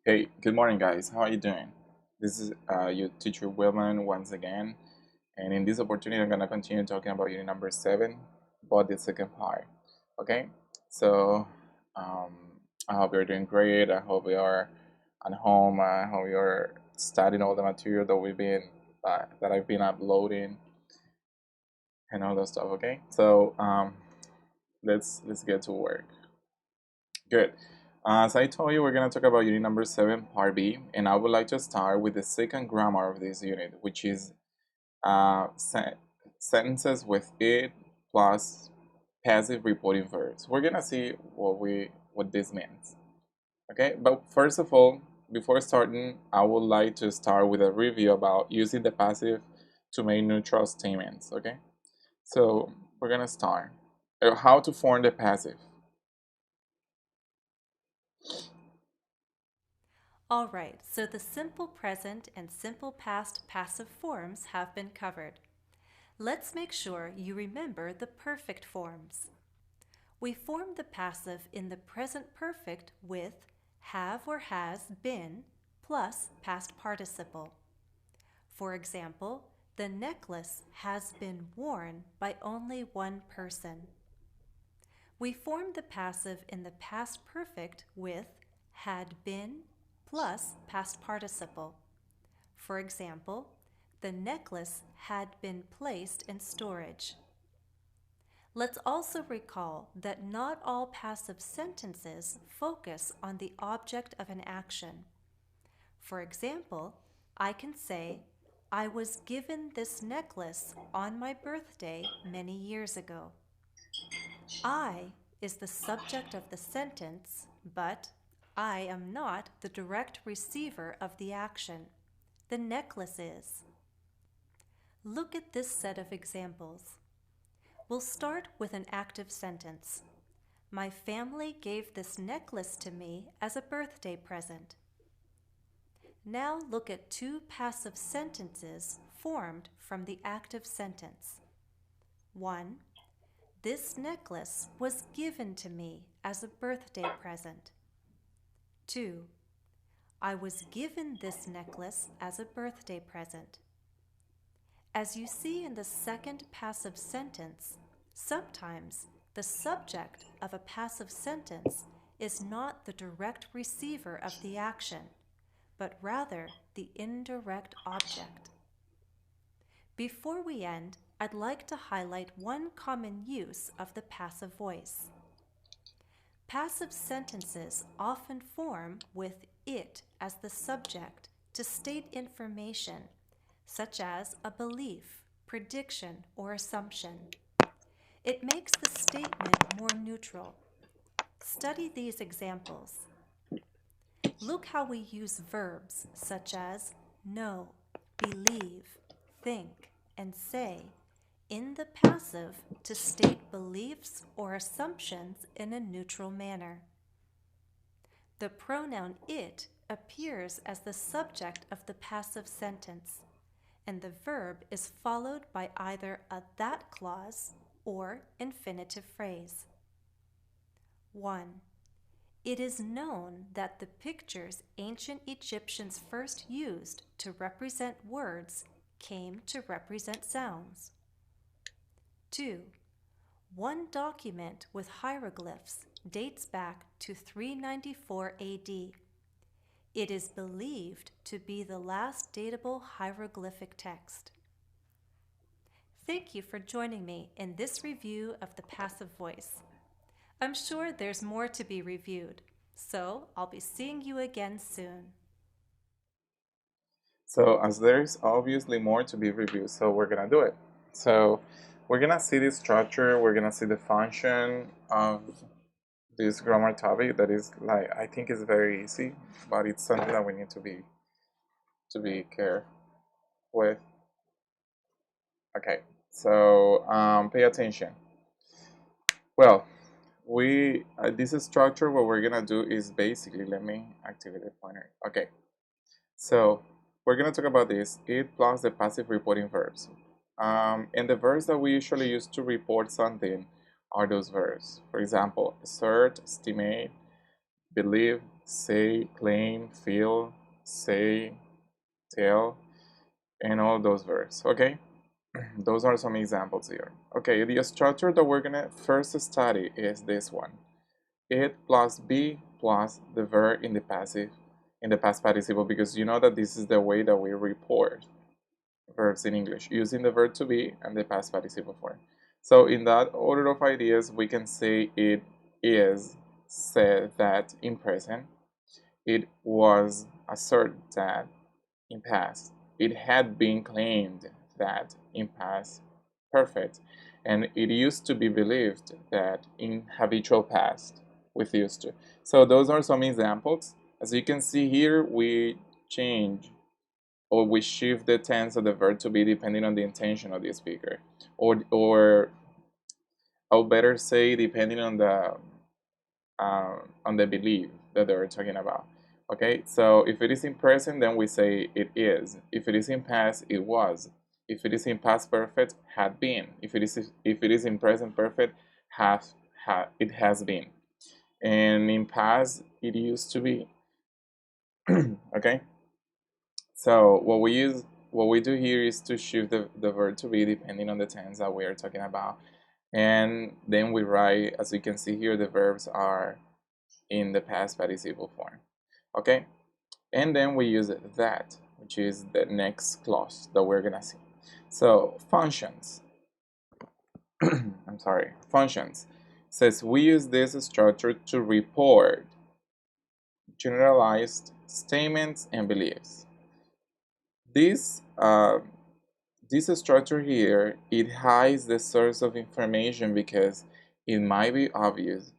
Hey, good morning, guys. How are you doing? This is your teacher Wilman once again, and in this opportunity, I'm gonna continue talking about unit number 7, but the second part. Okay, so um, I hope you're doing great. I hope you are at home. I hope you're studying all the material that that I've been uploading and all that stuff. Okay, so let's get to work. Good. As I told you, we're going to talk about unit number 7, part B, and I would like to start with the second grammar of this unit, which is sentences with it plus passive reporting verbs. We're going to see what this means. Okay, but first of all, before starting, I would like to start with a review about using the passive to make neutral statements. Okay, so we're going to start. How to form the passive. All right, so the simple present and simple past passive forms have been covered. Let's make sure you remember the perfect forms. We form the passive in the present perfect with have or has been plus past participle. For example, the necklace has been worn by only one person. We form the passive in the past perfect with had been plus past participle. For example, the necklace had been placed in storage. Let's also recall that not all passive sentences focus on the object of an action. For example, I can say, I was given this necklace on my birthday many years ago. I is the subject of the sentence, but I am not the direct receiver of the action. The necklace is. Look at this set of examples. We'll start with an active sentence. My family gave this necklace to me as a birthday present. Now look at two passive sentences formed from the active sentence. 1. This necklace was given to me as a birthday present. 2. I was given this necklace as a birthday present. As you see in the second passive sentence, sometimes the subject of a passive sentence is not the direct receiver of the action, but rather the indirect object. Before we end, I'd like to highlight one common use of the passive voice. Passive sentences often form with it as the subject to state information, such as a belief, prediction, or assumption. It makes the statement more neutral. Study these examples. Look how we use verbs such as know, believe, think, and say in the passive to state beliefs or assumptions in a neutral manner. The pronoun it appears as the subject of the passive sentence, and the verb is followed by either a that clause or infinitive phrase. 1. It is known that the pictures ancient Egyptians first used to represent words came to represent sounds. 2. One document with hieroglyphs dates back to 394 AD. It is believed to be the last datable hieroglyphic text. Thank you for joining me in this review of the passive voice. I'm sure there's more to be reviewed, so I'll be seeing you again soon. So as there's obviously more to be reviewed, so we're gonna do it. So we're gonna see the structure, we're gonna see the function of this grammar topic that is like I think is very easy, but it's something that we need to be careful with. Okay, so pay attention. Well, we this structure what we're gonna do is basically let me activate the pointer. Okay, so we're going to talk about this, it plus the passive reporting verbs. And the verbs that we usually use to report something are those verbs. For example, assert, estimate, believe, say, claim, feel, say, tell, and all those verbs. Okay, those are some examples here. Okay, the structure that we're gonna first study is this one: it plus be plus the verb in the past participle, because you know that this is the way that we report verbs in English, using the verb to be and the past participle form. So in that order of ideas, we can say it is said that in present, it was asserted that in past, it had been claimed that in past perfect, and it used to be believed that in habitual past with used to. So those are some examples. As you can see here, we change or we shift the tense of the verb to be depending on the intention of the speaker, or I would better say depending on the belief that they're talking about. Okay, so if it is in present, then we say it is. If it is in past, it was. If it is in past perfect, had been. If it is in present perfect, it has been. And in past, it used to be. Okay, so what we do here is to shift the verb to be depending on the tense that we are talking about, and then we write, as you can see here, the verbs are in the past participle form. Okay, and then we use that, which is the next clause that we're gonna see. So functions. I'm sorry, functions says we use this structure to report generalized statements and beliefs. This this structure here, it hides the source of information because it might be obvious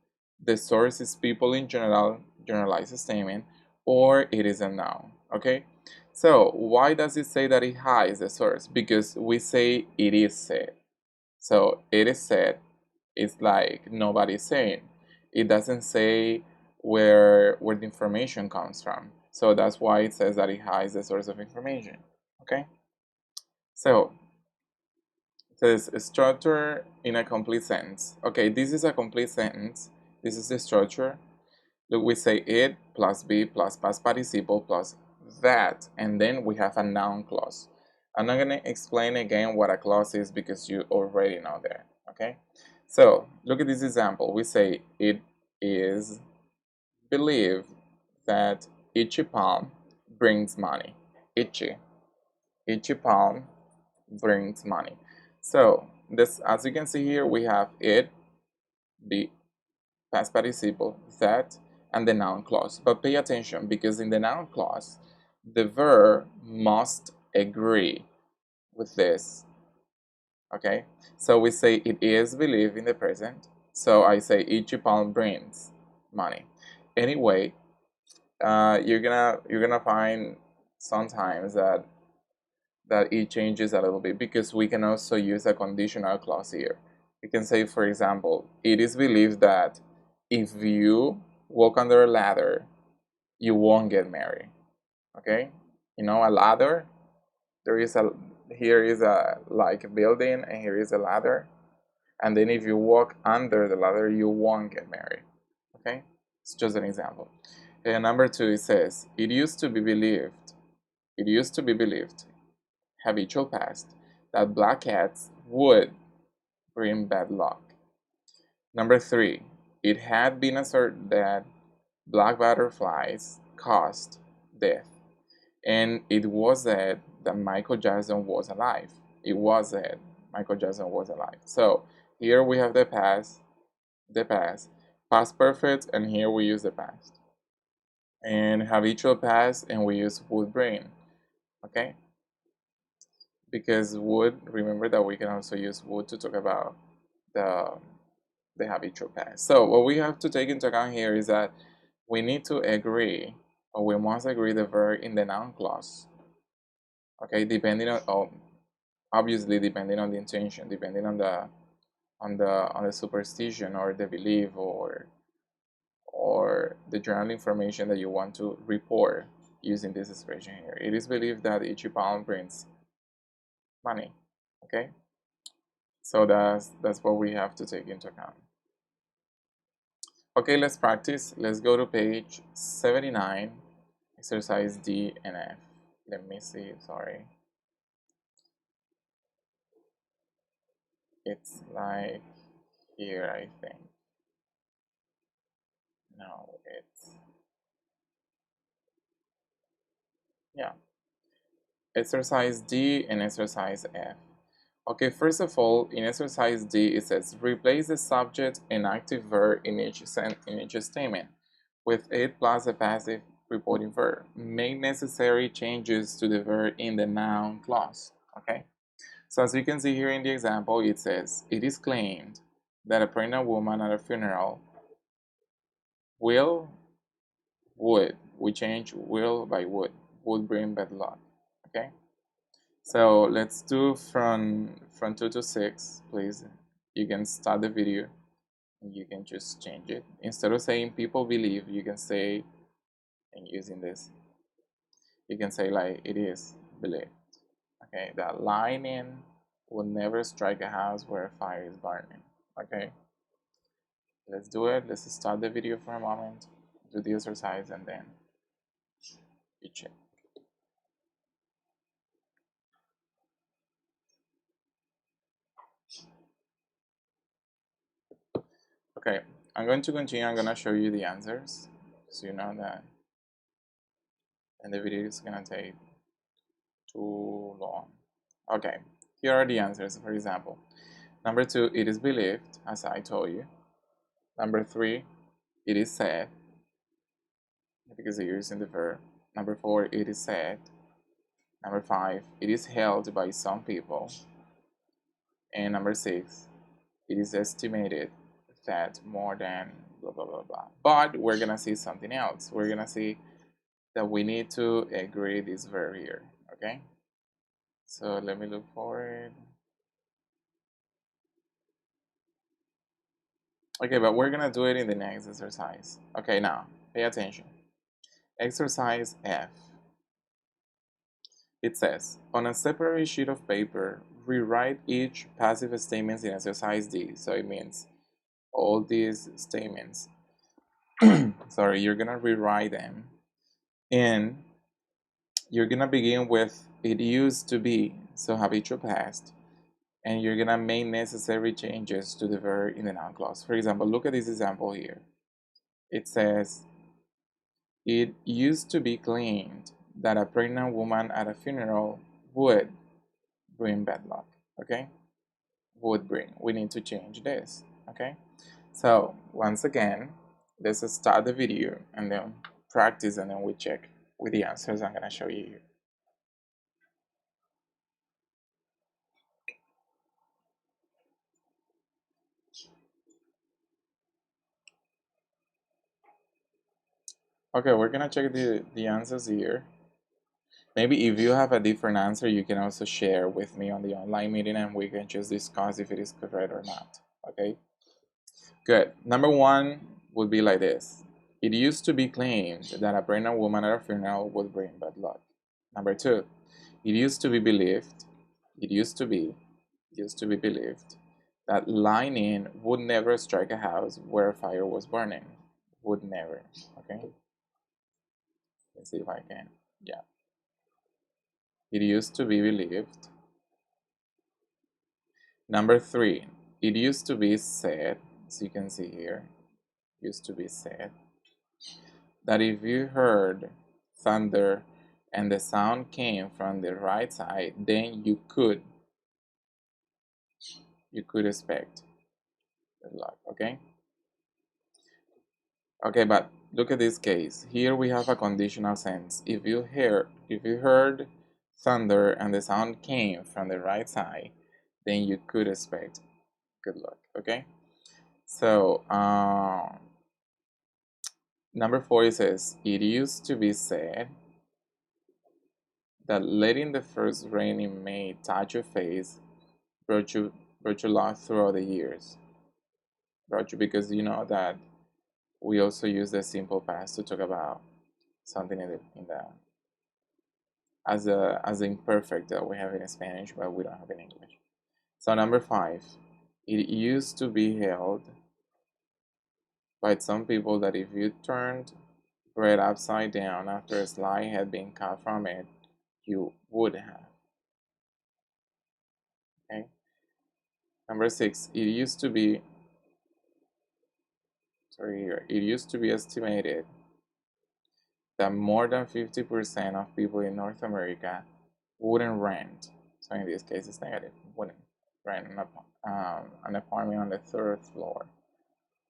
the source is people in general, generalized statement, or it is a noun. Okay, so why does it say that it hides the source? Because we say it is said. So it is said, it's like nobody's saying. It doesn't say where the information comes from. So that's why it says that it hides the source of information. Okay, so says structure in a complete sentence. Okay, this is a complete sentence. This is the structure. Look, we say it plus be plus past participle plus that, and then we have a noun clause. I'm not gonna explain again what a clause is because you already know that. Okay, so look at this example. We say it is believed that itchy palm brings money. Itchy palm brings money. So this, as you can see here, we have it, the past participle, that, and the noun clause. But pay attention, because in the noun clause, the verb must agree with this. Okay, so we say it is believed in the present. So I say each pound brings money. Anyway, you're gonna find sometimes that it changes a little bit, because we can also use a conditional clause here. We can say, for example, it is believed that if you walk under a ladder, you won't get married. Okay, you know, a ladder. There is a Here is a like a building, and here is a ladder. And then if you walk under the ladder, you won't get married. Okay, it's just an example. And number two, it says it used to be believed. It used to be believed, habitual past, that black cats would bring bad luck. Number three, it had been asserted that black butterflies caused death, and it was said that Michael Jackson was alive. It was said Michael Jackson was alive. So here we have past perfect, and here we use the past, and habitual past, and we use would bring. Okay, because would, remember that we can also use would to talk about the the habitual past. So what we have to take into account here is that we need to agree, or we must agree the verb in the noun clause. Okay, depending on, obviously depending on the intention, depending on the superstition or the belief, or the general information that you want to report using this expression here. It is believed that each pound brings money. Okay, so that's what we have to take into account. Okay, let's practice. Let's go to page 79, exercise D and F. Let me see, sorry. It's like here, I think. No, it's, yeah. Exercise D and exercise F. Okay, first of all, in exercise D, it says replace the subject and active verb in each statement with it plus a passive reporting verb. Make necessary changes to the verb in the noun clause. Okay, so as you can see here in the example, it says it is claimed that a pregnant woman at a funeral would, we change will by would bring bad luck. Okay. So let's do from 2 to 6, please. You can start the video and you can just change it. Instead of saying people believe, you can say, and using this, you can say like it is believed. Okay, that lightning will never strike a house where a fire is burning. Okay, let's do it. Let's start the video for a moment, do the exercise, and then you check. Okay, I'm going to continue. I'm going to show you the answers so you know that, and the video is going to take too long. Okay, here are the answers. For example, number 2, it is believed, as I told you. Number 3, it is said, because you're using the verb. Number 4, it is said. Number 5, it is held by some people. And number 6, it is estimated that more than blah blah blah blah. But we're gonna see something else. We're gonna see that we need to agree this verb here. Okay, so let me look for it. Okay, but we're gonna do it in the next exercise. Okay, now pay attention. Exercise F. It says, on a separate sheet of paper, rewrite each passive statements in exercise D. So it means all these statements. Sorry, you're gonna rewrite them, and you're gonna begin with it used to be, so habitual past, and you're gonna make necessary changes to the verb in the noun clause. For example, look at this example here. It says, it used to be claimed that a pregnant woman at a funeral would bring bad luck. Okay, would bring. We need to change this. Okay, so once again, let's start the video and then practice, and then we check with the answers I'm gonna show you here. Okay, we're gonna check the answers here. Maybe if you have a different answer, you can also share with me on the online meeting and we can just discuss if it is correct or not. Okay, good. Number 1 would be like this. It used to be claimed that a pregnant woman at a funeral would bring bad luck. Number 2, it used to be believed, it used to be believed that lightning would never strike a house where a fire was burning. Would never. Okay, let's see if I can. Yeah. It used to be believed. Number 3, it used to be said, as you can see here, used to be said, that if you heard thunder and the sound came from the right side, then you could expect good luck. Okay? Okay, but look at this case. Here we have a conditional sense. If you heard thunder and the sound came from the right side, then you could expect good luck. Okay? So number 4 says, it used to be said that letting the first rain in May touch your face brought you luck throughout the years. Brought you, because you know that we also use the simple past to talk about something in the as the imperfect that we have in Spanish, but we don't have in English. So number 5, it used to be held by some people that if you turned bread upside down after a slice had been cut from it, you would have. Okay. Number 6, it used to be estimated that more than 50% of people in North America wouldn't rent. So in this case, it's negative. Wouldn't rent an apartment on the third floor.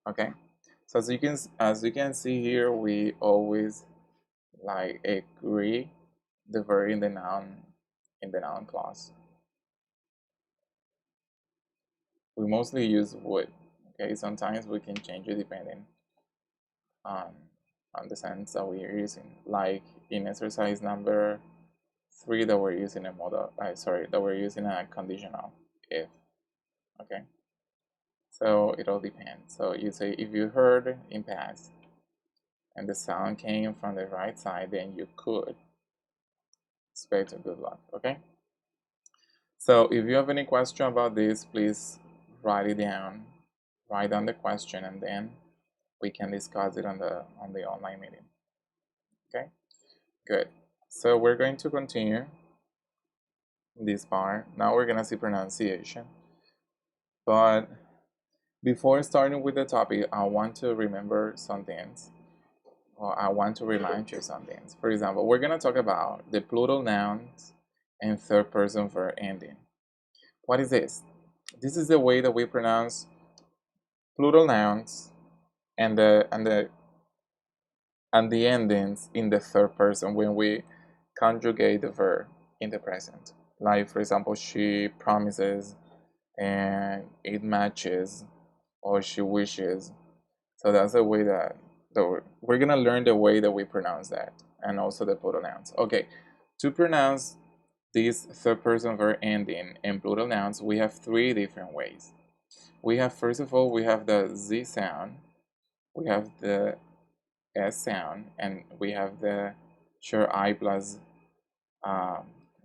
Okay. So as you can see here, we always like agree the verb in the noun clause. We mostly use would. Okay. Sometimes we can change it depending on the sentence that we are using. Like in exercise number 3 that we're using a model. That we're using a conditional if. Okay. So it all depends. So you say if you heard in past and the sound came from the right side, then you could expect a good luck. Okay. So if you have any question about this, please write it down. Write down the question, and then we can discuss it on the online meeting. Okay. Good. So we're going to continue this part. Now we're gonna see pronunciation. But before starting with the topic, I want to remember some things. Or I want to remind you some things. For example, we're gonna talk about the plural nouns and third person verb ending. What is this? This is the way that we pronounce plural nouns and the endings in the third person when we conjugate the verb in the present. Like for example, she promises and it matches, or she wishes. So that's the way that we're gonna learn the way that we pronounce that, and also the plural nouns. Okay, to pronounce this third person verb ending in plural nouns, we have 3 different ways. We have, first of all, we have the Z sound, we have the S sound, and we have the short I plus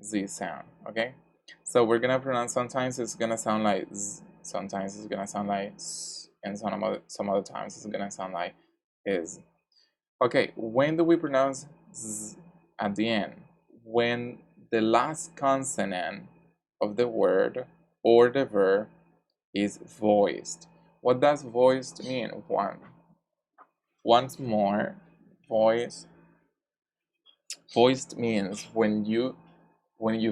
Z sound. Okay, so we're gonna pronounce, sometimes it's gonna sound like Z, sometimes it's gonna sound like S, and some other times it's gonna sound like is. Okay, when do we pronounce Z at the end? When the last consonant of the word or the verb is voiced. What does voiced mean? Once more, voiced means when you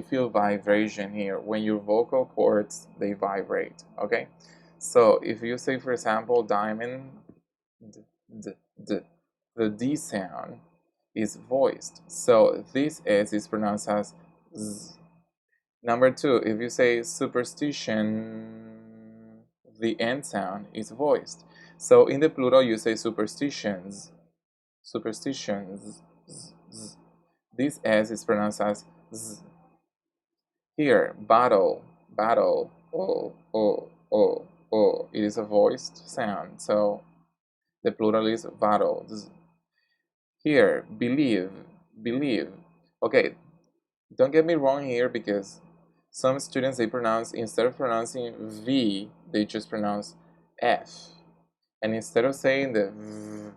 feel vibration here, when your vocal cords they vibrate. Okay, so if you say, for example, diamond, the D sound is voiced, so this S is pronounced as Z. Number 2, if you say superstition, the N sound is voiced. So in the plural, you say superstitions. This S is pronounced as Z. Here, battle, it is a voiced sound, so the plural is battle. Here, believe. Okay, don't get me wrong here, because some students, they pronounce, instead of pronouncing V, they just pronounce F. And instead of saying the V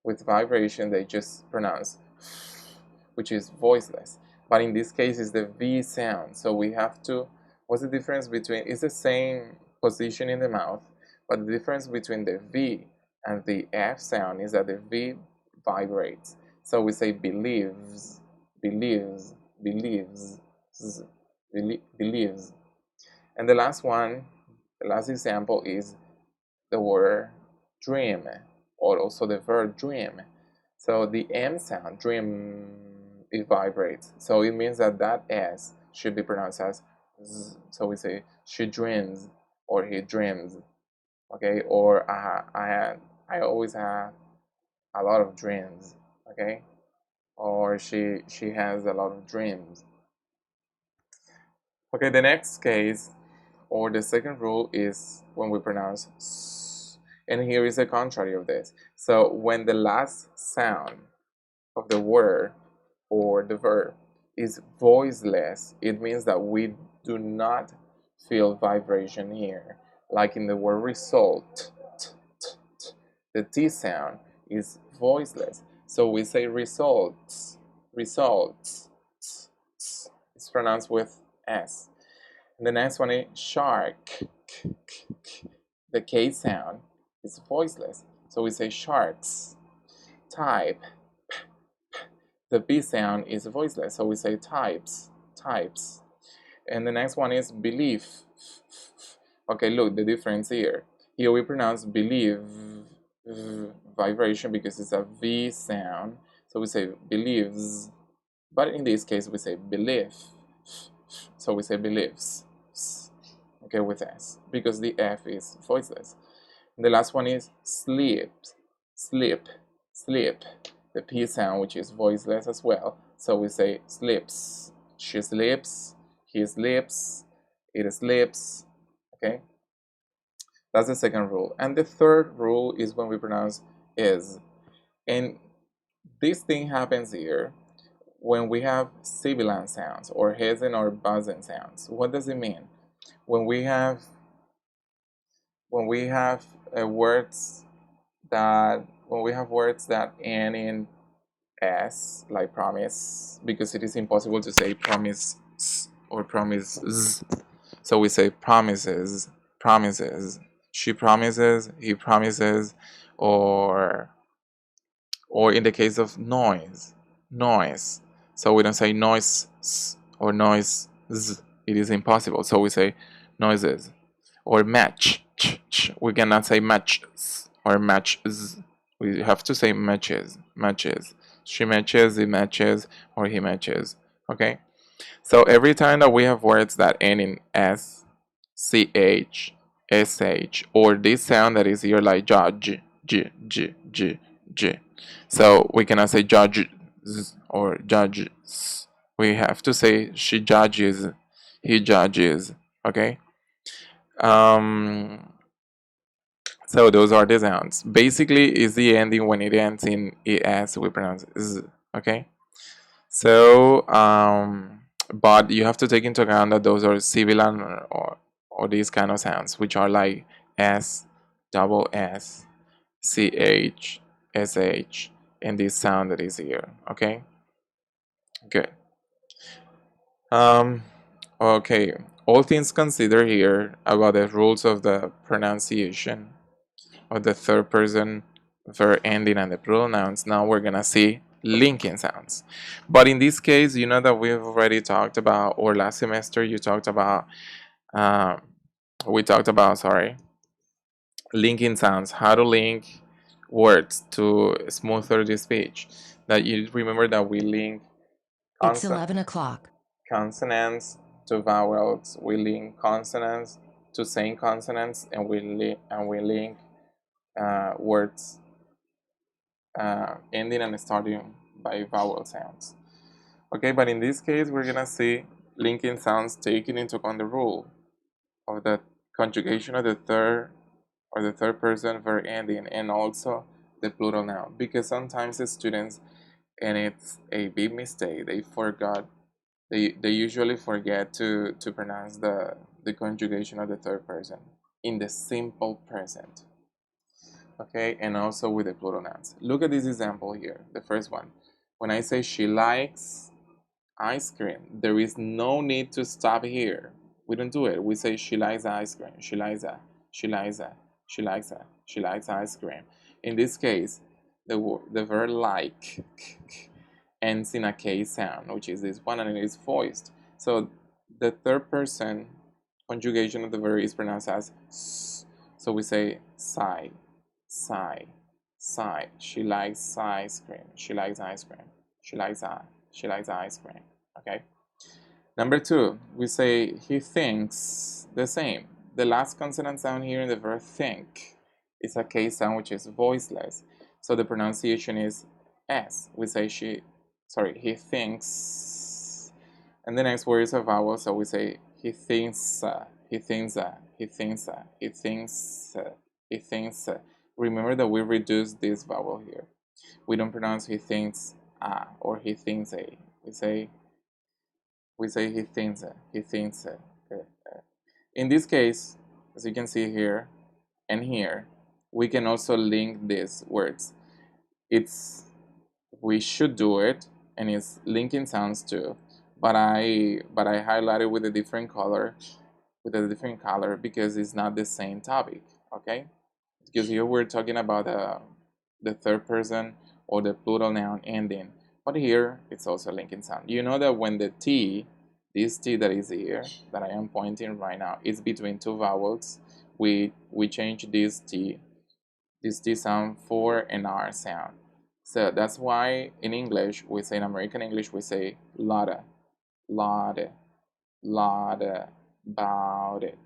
with vibration, they just pronounce F, which is voiceless. But in this case, it's the V sound. So we have to, what's the difference between, it's the same position in the mouth, but the difference between the V and the F sound is that the V vibrates. So we say believes, believes, believes, believes. And the last one, the last example is the word dream, or also the verb dream. So the M sound, dream, it vibrates. So it means that that S should be pronounced as Z. So we say she dreams, or he dreams. Okay, or I always have a lot of dreams. Okay, or she has a lot of dreams. Okay, the next case, or the second rule, is when we pronounce S. And here is the contrary of this. So when the last sound of the word or the verb is voiceless, it means that we do not feel vibration here. Like in the word result, The T sound is voiceless. So we say results, results. It's pronounced with S. And the next one is shark. The K sound is voiceless. So we say sharks. Type. The B sound is voiceless. So we say types, types. And the next one is belief. Okay, look, the difference here. Here we pronounce believe vibration because it's a V sound. So we say believes. But in this case, we say believe. So we say believes. Okay, with S. Because the F is voiceless. And the last one is sleep. Sleep. Sleep. The P sound, which is voiceless as well. So we say sleeps. She sleeps. He sleeps. It sleeps. Okay, that's the second rule. And the third rule is when we pronounce is. And this thing happens here when we have sibilant sounds or hissing or buzzing sounds. What does it mean? When we have words that end in s, like promise, because it is impossible to say promise or promises. So we say promises, promises. She promises, he promises, or in the case of noise, noise. So we don't say noise or noise. It is impossible. So we say noises. Or match. We cannot say matches or matches. We have to say matches. Matches. She matches, he matches, or he matches. Okay? So every time that we have words that end in S, CH, SH, or this sound that is here like judge, J, J, J, J. So we cannot say judge or judges. We have to say she judges, he judges. Okay? Um, so those are the sounds. Basically, is the ending when it ends in es, we pronounce z. Okay. So, but you have to take into account that those are sibilant or these kind of sounds, which are like s, double s, ch, sh, and this sound that is here. Okay. Good. Okay. All things considered here about the rules of the pronunciation of the third person verb ending and the plural nouns. Now we're gonna see linking sounds. But in this case, you know that we've already talked about, or last semester you talked about, we talked about, sorry, linking sounds, how to link words to smoother the speech. That you remember that we link It's 11 o'clock. consonants to vowels, we link consonants to same consonants, and we link words ending and starting by vowel sounds. Okay, but in this case, we're gonna see linking sounds taking into account the rule of the conjugation of the third person verb ending, and also the plural noun, because sometimes the students, and it's a big mistake, they usually forget to pronounce the conjugation of the third person in the simple present. Okay, and also with the plural nouns. Look at this example here, the first one. When I say she likes ice cream, there is no need to stop here. We don't do it. We say she likes ice cream. She likes that. She likes that. She likes that. She likes ice cream. In this case, the verb like ends in a K sound, which is this one, and it is voiced. So the third person conjugation of the verb is pronounced as s. So we say sigh, sigh, sigh. She likes ice cream. She likes ice cream. She likes ice cream. Okay. Number two, we say he thinks the same. The last consonant sound here in the verb think is a K sound, which is voiceless. So the pronunciation is S. We say he thinks. And the next word is a vowel, so we say he thinks, he thinks, he thinks, he thinks, he thinks. Remember that we reduce this vowel here. We don't pronounce he thinks or he thinks a. We say he thinks he thinks In this case, as you can see here and here, we can also link these words. We should do it, and it's linking sounds too, but I highlighted with a different color, because it's not the same topic. Okay, because here we're talking about the third person or the plural noun ending, but here it's also linking sound. You know that when the T, this T that is here, that I am pointing right now, is between two vowels, we change this T sound for an R sound. So that's why in English, in American English, we say lotta, lotta, lotta, about it,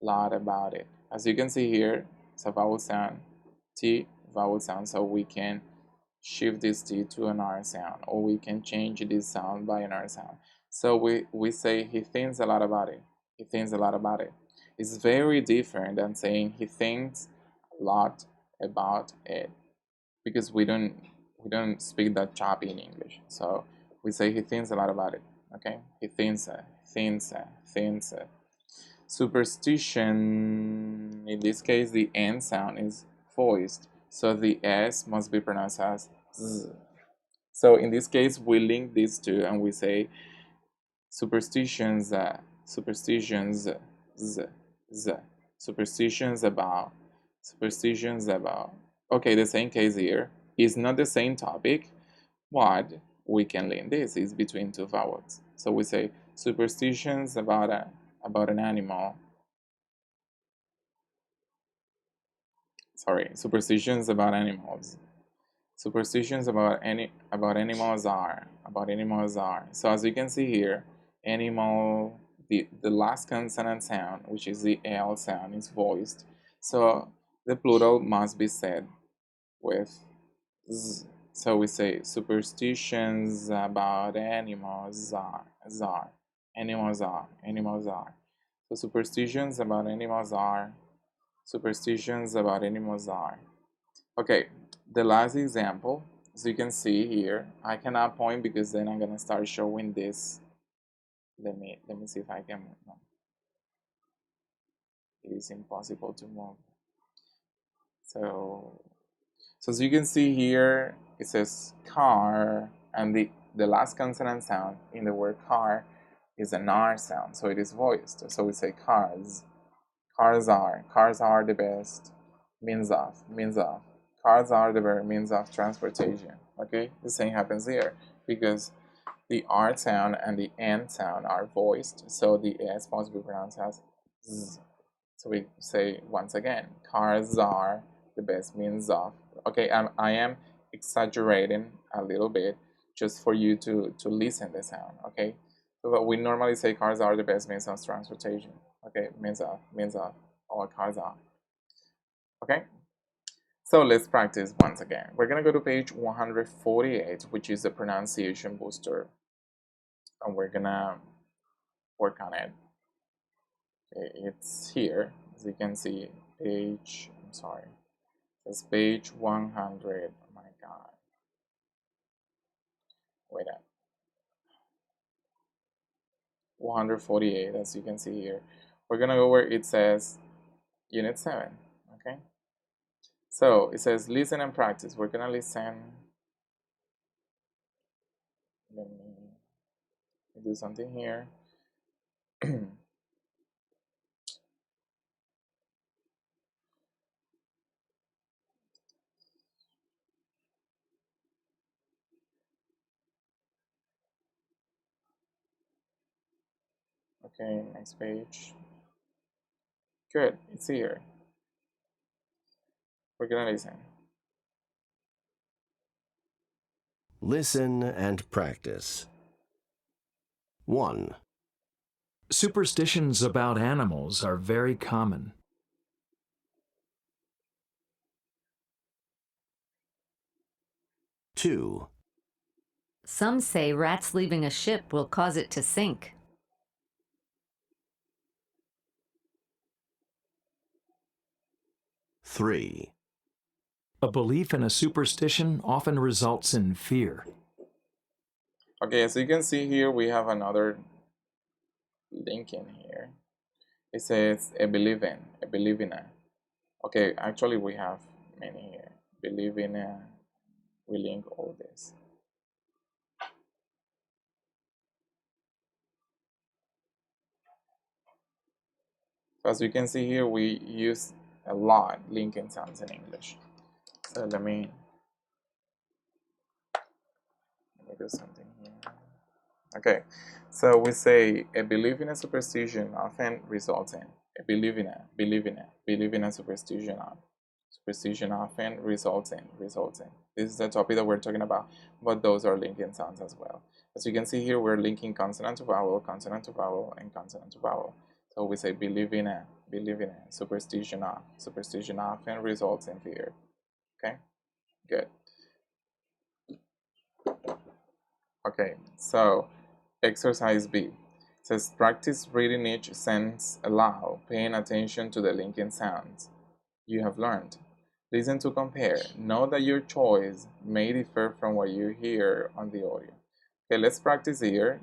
lot about it. As you can see here, it's a vowel sound, T vowel sound, so we can shift this T to an R sound, or we can change this sound by an R sound. So we say he thinks a lot about it. He thinks a lot about it. It's very different than saying he thinks a lot about it, because we don't speak that choppy in English. So we say he thinks a lot about it. Okay, he thinks. Superstition, in this case, the N sound is voiced, so the S must be pronounced as Z. So in this case, we link these two and we say superstitions, superstitions, Z, Z, superstitions about, superstitions about. Okay, the same case here. It's not the same topic, but we can link this. It's between two vowels. So we say superstitions about an animal. Sorry, superstitions about animals. Superstitions about animals are So as you can see here, animal, the last consonant sound, which is the L sound, is voiced. So the plural must be said with Z. So we say superstitions about animals are. Animals are. So superstitions about animals are. Superstitions about animals are. Okay, the last example, as you can see here, I cannot point because then I'm gonna start showing this. Let me see if I can. No. It is impossible to move. So as you can see here, it says car, and the last consonant sound in the word car is an R sound, so it is voiced. So we say cars. Cars are the best means of. Cars are the better means of transportation. Okay, the same happens here because the R sound and the N sound are voiced, so the S must be pronounced as Z. So we say once again, cars are the best means of. Okay, I am exaggerating a little bit just for you to listen the sound. Okay, so we normally say cars are the best means of transportation. Okay, means of, or cars are. Okay, so let's practice once again. We're gonna go to page 148, which is the pronunciation booster, and we're gonna work on it. Okay, it's here, as you can see, page, I'm sorry, it's page 100, oh my god, wait up, 148, as you can see here. We're gonna go where it says Unit 7, okay? So it says listen and practice. We're gonna listen. Let me do something here. Okay, next page. Good, it's here. We're gonna listen. Listen and practice. 1. Superstitions about animals are very common. 2. Some say rats leaving a ship will cause it to sink. 3. A belief in a superstition often results in fear. Okay, as you can see here, we have another link in here. It says a believe in a. Okay, actually we have many here. Believe in we link all this. So as you can see here, we use a lot linking sounds in English. So let me do something here. Okay, so we say a belief in a superstition often results in a believe in a superstition often results in. This is the topic that we're talking about, but those are linking sounds as well. As you can see here, we're linking consonant to vowel, and consonant to vowel. So we say believe in a, superstition often results in fear. Okay, good. Okay, so exercise B says practice reading each sentence aloud, paying attention to the linking sounds you have learned. Listen to compare. Know that your choice may differ from what you hear on the audio. Okay, let's practice here.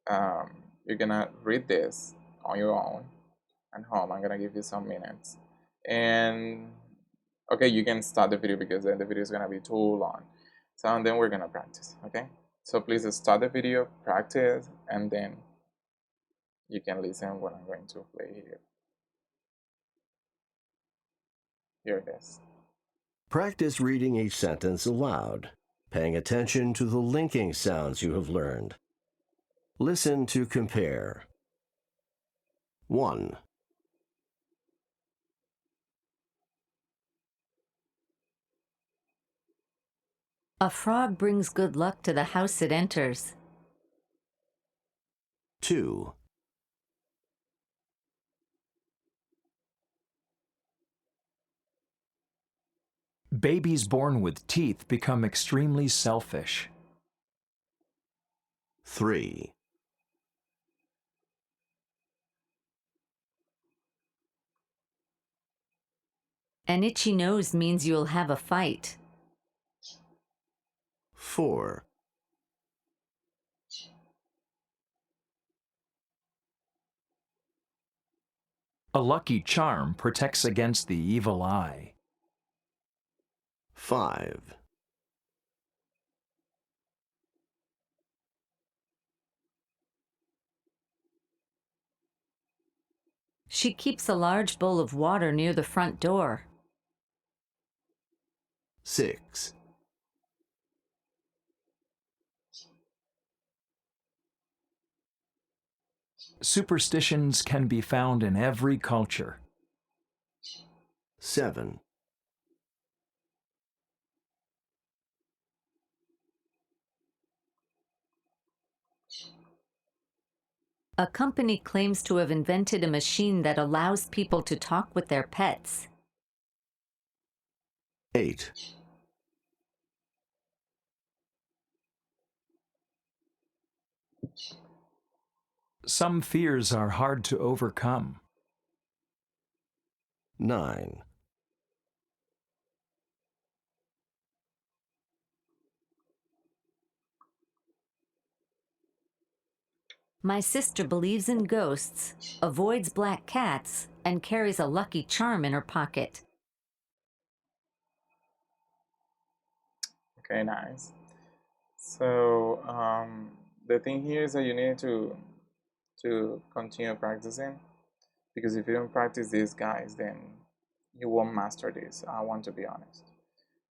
Um, you're gonna read this on your own at home. I'm gonna give you some minutes, and okay, you can start the video because then the video is gonna be too long. So and then we're gonna practice. Okay, so please start the video, practice, and then you can listen when I'm going to play here. Here it is. Practice reading each sentence aloud, paying attention to the linking sounds you have learned. Listen to compare. 1. A frog brings good luck to the house it enters. 2. Babies born with teeth become extremely selfish. 3. An itchy nose means you'll have a fight. 4. A lucky charm protects against the evil eye. 5. She keeps a large bowl of water near the front door. 6. Superstitions can be found in every culture. 7. A company claims to have invented a machine that allows people to talk with their pets. 8. Some fears are hard to overcome. 9. My sister believes in ghosts, avoids black cats, and carries a lucky charm in her pocket. Okay, nice. So the thing here is that you need to continue practicing, because if you don't practice these guys, then you won't master this. I want to be honest.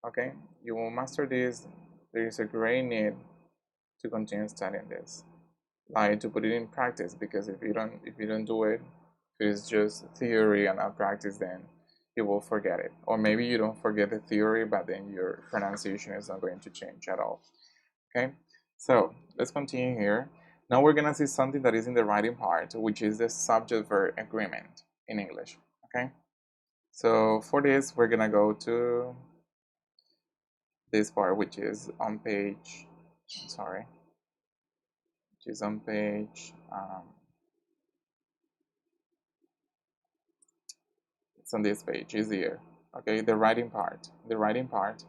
Okay, you will master this. There is a great need to continue studying this, like to put it in practice, because if you don't do it, if it's just theory and not practice, then you will forget it. Or maybe you don't forget the theory, but then your pronunciation is not going to change at all. Okay, so let's continue here. Now we're gonna see something that is in the writing part, which is the subject-verb agreement in English. Okay, so for this we're gonna go to this part, which is on page, sorry, which is on page, it's on this page, is here. Okay, the writing part. The writing part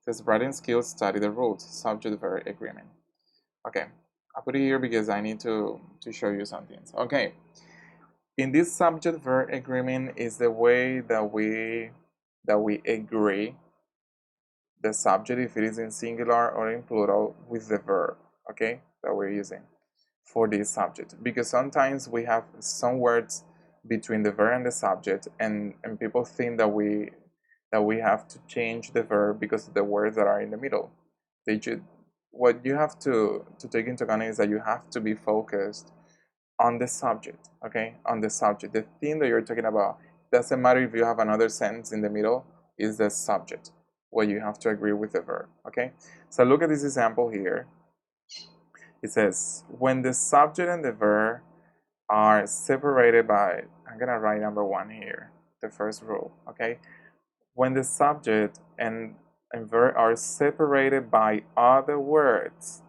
says writing skills, study the rules, subject-verb agreement. Okay, I put it here because I need to show you some things. Okay, in this subject-verb agreement is the way that we agree the subject, if it is in singular or in plural, with the verb, okay, that we're using for this subject. Because sometimes we have some words between the verb and the subject, and people think that we have to change the verb because of the words that are in the middle. What you have to take into account is that you have to be focused on the subject, okay, on the subject. The thing that you're talking about, doesn't matter if you have another sentence in the middle, is the subject, where you have to agree with the verb, okay? So look at this example here. It says, when the subject and the verb are separated by, I'm gonna write number 1 here, the first rule, okay? When the subject and verb are separated by other words,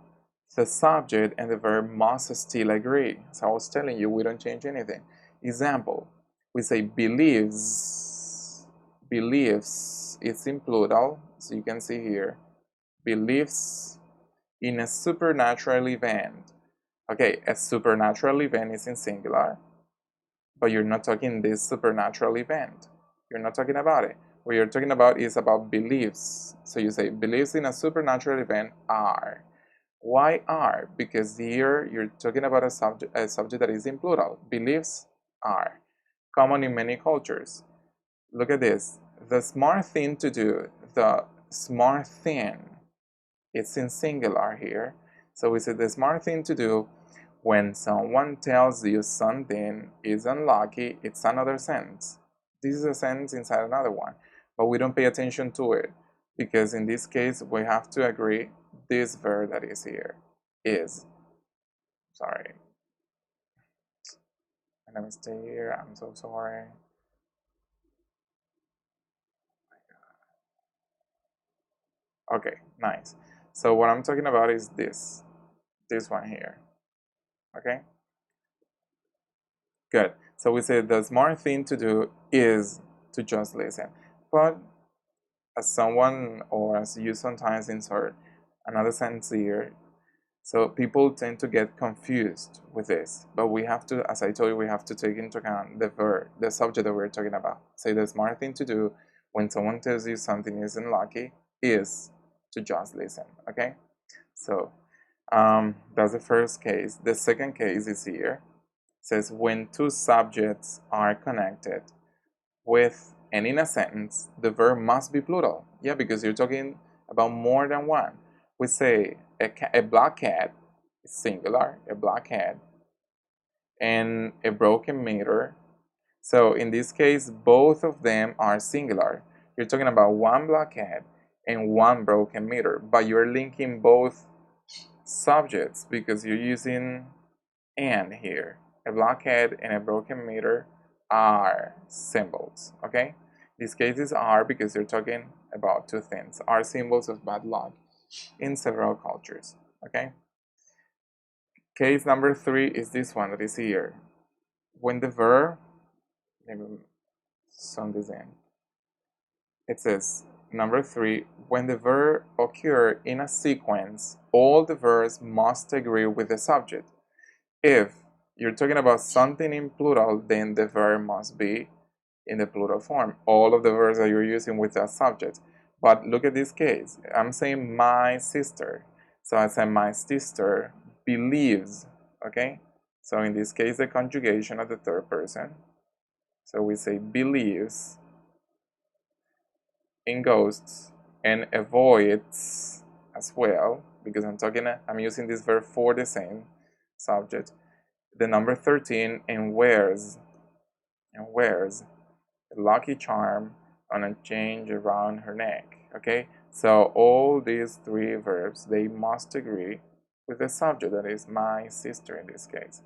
the subject and the verb must still agree. So I was telling you, we don't change anything. Example, we say believes. Believes, it's in plural, so you can see here, believes in a supernatural event. Okay, a supernatural event is in singular, but you're not talking this supernatural event. You're not talking about it. What you're talking about is about beliefs. So you say believes in a supernatural event are. Why are? Because here you're talking about a subject that is in plural. Beliefs are common in many cultures. Look at this. The smart thing to do, the smart thing, it's in singular here. So we say the smart thing to do when someone tells you something is unlucky, it's another sentence. This is a sentence inside another one, but we don't pay attention to it because in this case we have to agree this verb that is here is. Sorry. Let me stay here. I'm so sorry. Okay, nice. So what I'm talking about is this one here. Okay? Good. So we say the smart thing to do is to just listen. But as someone or as you sometimes insert another sentence here, so people tend to get confused with this. But we have to, as I told you, we have to take into account the verb, the subject that we're talking about. Say the smart thing to do when someone tells you something isn't lucky is to just listen. Okay? So that's the first case. The second case is here. It says when two subjects are connected with and in a sentence, the verb must be plural. Yeah, because you're talking about more than one. We say a black cat is singular, a black cat, and a broken mirror. So in this case, both of them are singular. You're talking about one black cat and one broken mirror, but you're linking both subjects because you're using and here. A black cat and a broken mirror are symbols, okay? These cases are because you're talking about two things, are symbols of bad luck in several cultures, okay? Case number 3 is this one that is here. When the verb, let me sum this in. It says, number 3, when the verb occur in a sequence, all the verbs must agree with the subject. If you're talking about something in plural, then the verb must be in the plural form. All of the verbs that you're using with that subject. But look at this case. I'm saying my sister. So I say my sister believes. Okay? So in this case, the conjugation of the third person. So we say believes in ghosts and avoids as well, because I'm using this verb for the same subject. The number 13 and wears a lucky charm on a chain around her neck. Okay, so all these 3 verbs, they must agree with the subject, that is my sister in this case.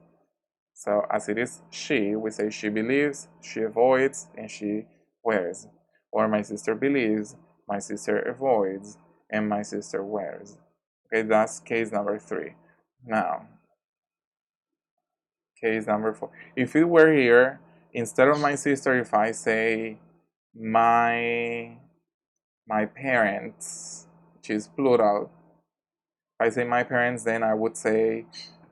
So as it is she, we say she believes, she avoids, and she wears. Or my sister believes, my sister avoids, and my sister wears. Okay, that's case number 3. Now, case number 4. If it were here, instead of my sister, if I say my parents, which is plural, if I say my parents, then I would say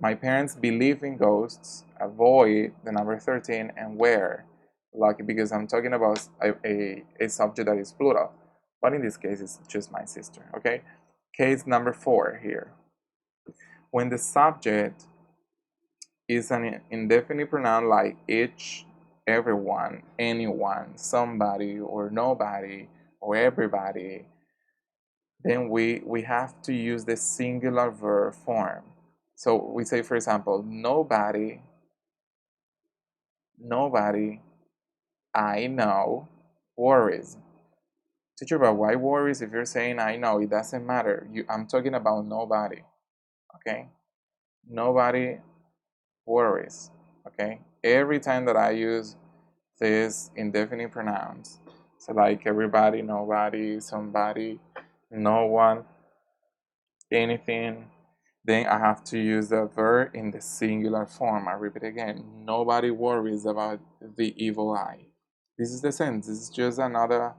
My parents believe in ghosts, avoid the number 13, and wear lucky, because I'm talking about a subject that is plural. But in this case, it's just my sister, okay? Case number 4 here. When the subject is an indefinite pronoun like each, everyone, anyone, somebody, or nobody, or everybody, then we have to use the singular verb form. So we say, for example, nobody I know worries. Teacher, but why worries? If you're saying I know, it doesn't matter. I'm talking about nobody, okay? Nobody worries, okay? Every time that I use this indefinite pronouns, so like everybody, nobody, somebody, no one, anything, then I have to use the verb in the singular form. I repeat again, nobody worries about the evil eye. This is the sense. This is just another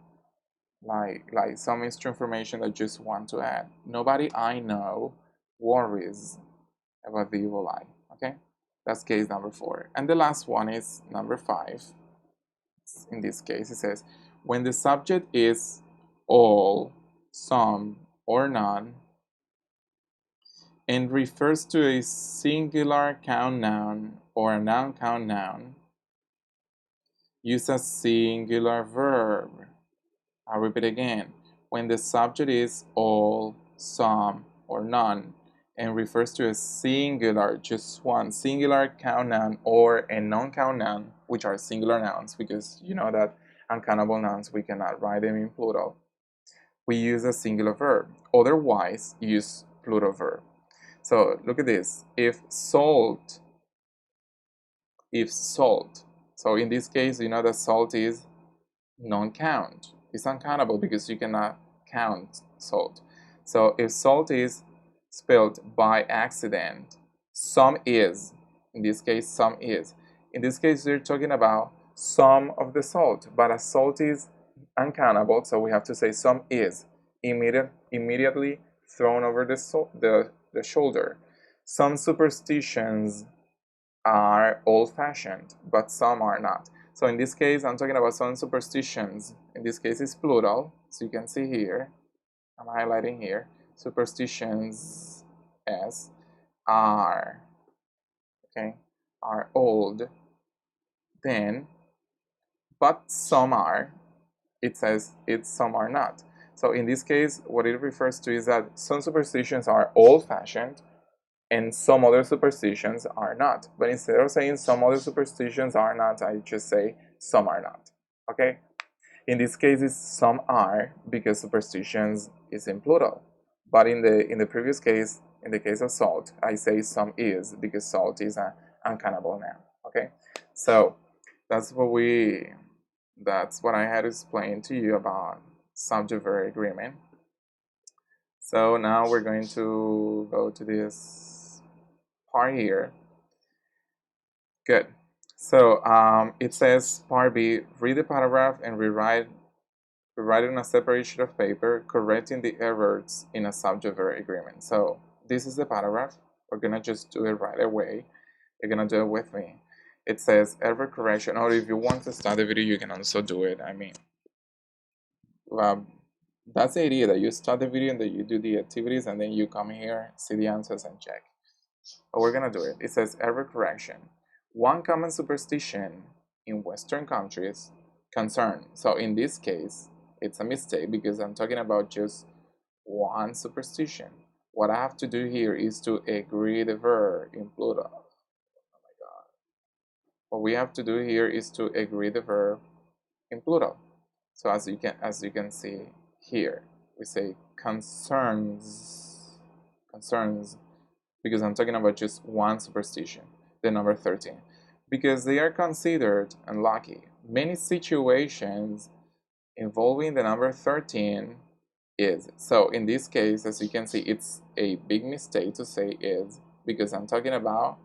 like some extra information that I just want to add. Nobody I know worries about the evil eye. Okay, that's case number 4. And the last one is number 5. In this case, it says when the subject is all, some, or none, and refers to a singular count noun or a noun count noun, use a singular verb. I'll repeat again. When the subject is all, some, or none, and refers to a singular, just one singular count noun or a non-count noun, which are singular nouns, because you know that uncountable nouns we cannot write them in plural, we use a singular verb. Otherwise, use plural verb. So look at this. If salt, so in this case, you know that salt is non-count. It's uncountable because you cannot count salt. So if salt is spelled by accident, some is. In this case, some is. In this case, we're talking about some of the salt, but as salt is uncountable, so we have to say some is. Immediately thrown over the shoulder. Some superstitions are old-fashioned, but some are not. So in this case, I'm talking about some superstitions. In this case, it's plural, so you can see here. I'm highlighting here. Superstitions S are, okay, are old. Then, but some are. It says it's some are not. So in this case, what it refers to is that some superstitions are old-fashioned, and some other superstitions are not. But instead of saying some other superstitions are not, I just say some are not. Okay? In this case, it's some are because superstitions is in plural. But in the previous case, in the case of salt, I say some is because salt is an uncountable noun. Okay? So that's what I had to explain to you about subject-verb agreement. So now we're going to go to this part here. Good. So it says part B, read the paragraph and rewrite it on a separate sheet of paper, correcting the errors in a subject-verb agreement. So this is the paragraph. We're gonna just do it right away. You're gonna do it with me. It says error correction, or if you want to start the video, you can also do it. I mean, that's the idea, that you start the video and that you do the activities and then you come here, see the answers and check. But we're gonna do it. It says error correction. One common superstition in Western countries concern. So in this case, it's a mistake because I'm talking about just one superstition. What I have to do here is to agree the verb in plural. Oh my God. What we have to do here is to agree the verb in plural. So as you can see here, we say concerns, because I'm talking about just one superstition, the number 13, because they are considered unlucky. Many situations involving the number 13 is. So in this case, as you can see, it's a big mistake to say is, because I'm talking about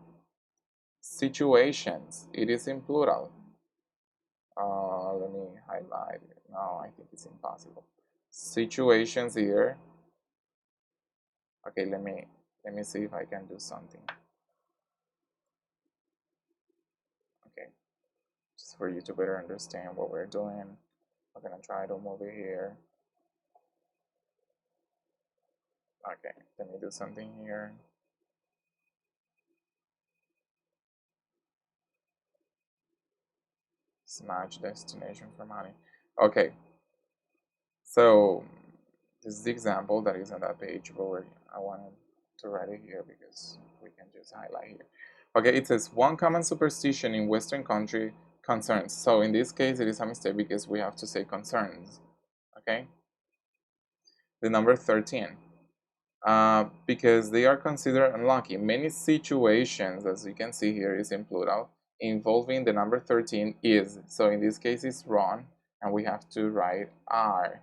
situations. It is in plural. Let me highlight it. No, I think it's impossible. Situations here. Okay, let me see if I can do something. for you to better understand what we're doing. I'm gonna try to move it here. Okay, let me do something here. Match destination for money. Okay, so this is the example that is on that page, but I wanted to write it here because we can just highlight here. Okay, it says one common superstition in Western country concerns. So in this case, it is a mistake because we have to say concerns. Okay, the number 13. Because they are considered unlucky. Many situations, as you can see here, is in plural, involving the number 13 is. So in this case, it's wrong, and we have to write are,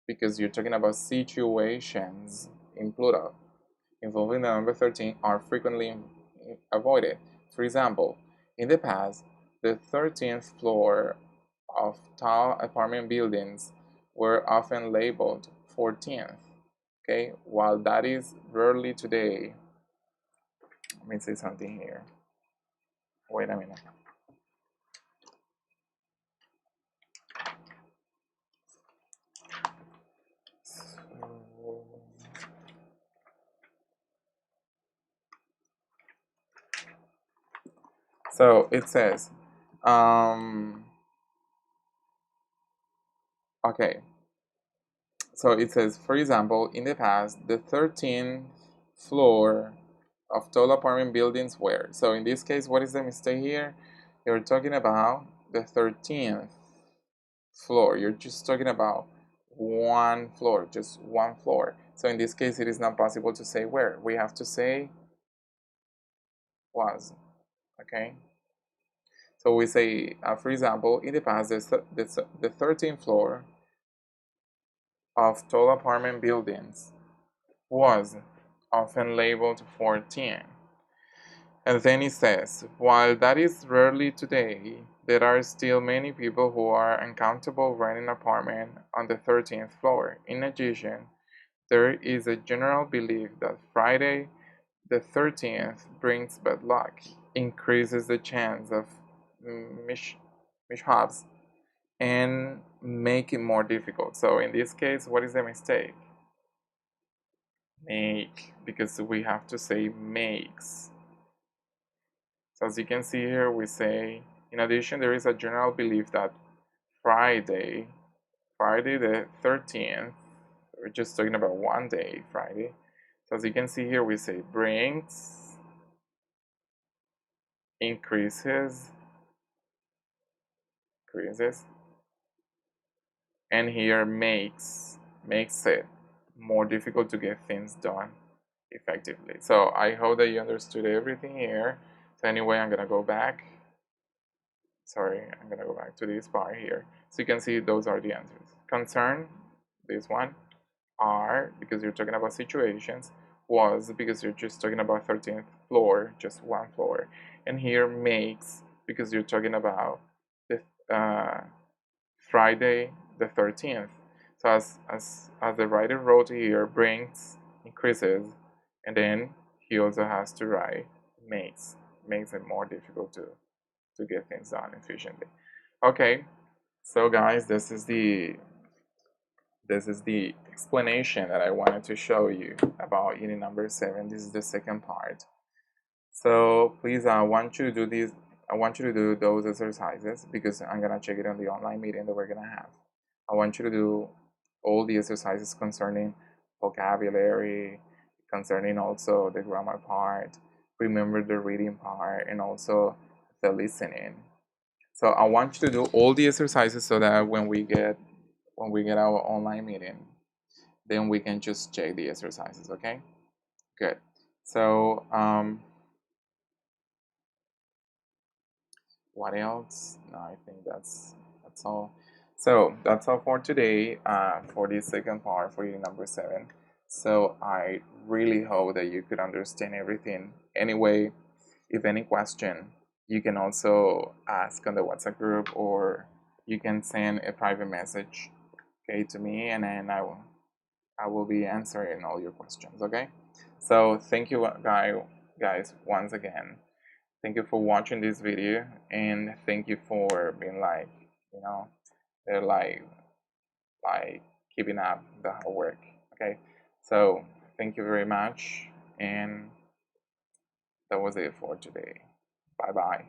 because you're talking about situations in plural involving the number 13 are frequently avoided. For example, in the past, the 13th floor of tall apartment buildings were often labeled 14th. Okay, while that is rarely today. Let me say something here. Wait a minute. So it says, okay. So it says, for example, in the past, the 13th floor of tall apartment buildings were. So in this case, what is the mistake here? You're talking about the 13th floor. You're just talking about one floor, just one floor. So in this case, it is not possible to say where. We have to say was. Okay. So we say, for example, in the past, the 13th floor of tall apartment buildings was often labeled 14. And then it says, while that is rarely today, there are still many people who are uncomfortable renting an apartment on the 13th floor. In addition, there is a general belief that Friday the 13th brings bad luck, increases the chance of mishaps, and make it more difficult. So in this case, what is the mistake? Make, because we have to say makes. So as you can see here, we say, in addition, there is a general belief that Friday the 13th, we're just talking about one day, Friday. So as you can see here, we say brings, increases, and here makes it more difficult to get things done effectively. So I hope that you understood everything here. So anyway, I'm gonna go back. Sorry, I'm gonna go back to this part here. So you can see those are the answers. Concern, this one. Are, because you're talking about situations. Was, because you're just talking about 13th floor, just one floor. And here makes, because you're talking about the Friday the 13th. So as the writer wrote here, brings, increases, and then he also has to write makes it more difficult to get things done efficiently. Okay, so guys, this is the explanation that I wanted to show you about unit number 7. This is the second part. So please, I want you to do this. I want you to do those exercises because I'm gonna check it on the online meeting that we're gonna have. I want you to do all the exercises concerning vocabulary, concerning also the grammar part, remember the reading part, and also the listening. So I want you to do all the exercises so that when we get our online meeting, then we can just check the exercises. Okay, good. So what else? No, I think that's all. So that's all for today, for the second part for unit number 7. So I really hope that you could understand everything. Anyway, if any question, you can also ask on the WhatsApp group, or you can send a private message, okay, to me, and then I will be answering all your questions. Okay, so thank you, guys, once again. Thank you for watching this video, and thank you for being like, they're like keeping up the hard work. Okay, so thank you very much, and that was it for today. Bye bye.